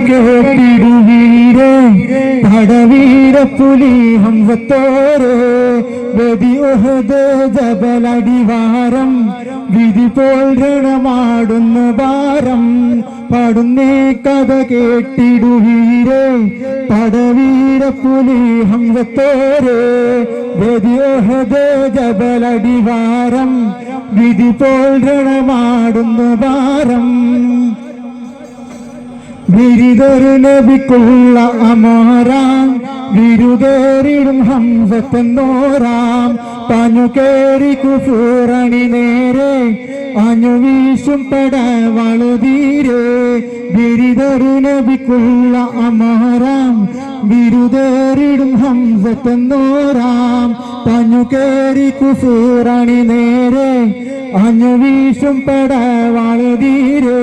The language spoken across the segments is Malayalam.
കേട്ടിടുവീരേ പടവീരപ്പുലി ഹംസത്തോരേ വെടി ഉഹദ് ജബലടിവാരം വിധി പോൽ രണമാടുന്ന ഭാരം പാടുന്നേ കഥ കേട്ടിടുവീരേ പടവീരപ്പുലി ഹംസത്തോരേ വെടി ഉഹദ് ജബലടിവാരം വിധി പോൽ രണമാടുന്ന ഭാരം ബിരുദൊരു നബിക്കുള്ള അമോറാം ബിരുദേറിടും ഹംസത്തെന്നോരാം പഞ്ഞു കേറി കുഫൂറണി നേരെ അഞ്ഞു വീശും പടവളുതീരെ ബിരുദൊരു നബിക്കുള്ള അമോറാം ബിരുദേറിടും ഹംസത്തെന്നോരാം പഞ്ഞു കേറി കുഫൂറണി നേരെ അഞ്ഞു വീശും പടവളുതീരെ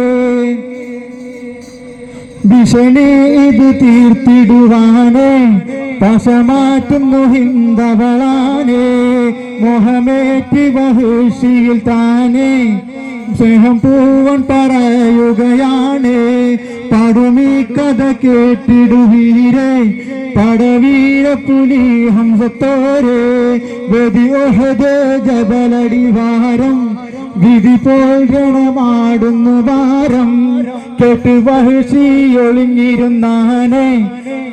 ഭീഷണി ഇത് തീർത്തിടുവാനേ പശമാറ്റുന്നു ഹിന്ദവളാനേ മോഹമേറ്റി വഹുഷിയിൽ താനേ സ്നേഹം പൂവൻ പറയുകയാണേ പാടുമീ കഥ കേട്ടിടുവീരേ പടവീരപ്പുലി ഹംസത്തോരേ വെടി ഉഹദ് ജബലടിവാരം വിധി പോൽ രണമാടുന്നു ഭാരം കേട്ട് വഹുഷി ഒളിഞ്ഞിരുന്നാനേ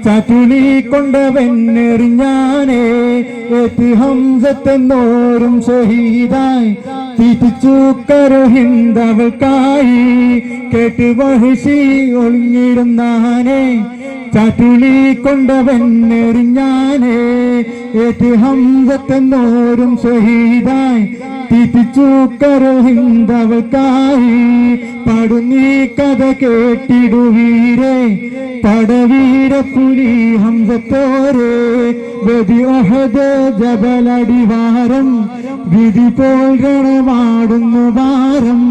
ചാറ്റുളി കൊണ്ടവെന്നെറിഞ്ഞാനേ ഏറ്റ് ഹംസത്തെന്നോരും ഷഹീദായി തീറ്റിച്ചു കരു ഹിന്ദവൾക്കായി കേട്ട് വഹുഷി ഒളിഞ്ഞിരുന്നാനേ ചാറ്റുളി കൊണ്ടവെന്നെറിഞ്ഞാനേ ഏറ്റ് ഹംസത്തെന്നോരും ഷഹീദായി തീറ്റിച്ചു കരു ഹിന്ദവൾക്കായി പാടുന്നീ കഥ കേട്ടിടുവീരേ പടവീരപ്പുലി ഹംസത്തോരേ വെടി ഉഹദ് ജബലടിവാരം വിധി പോൽ രണമാടുന്നു ഭാരം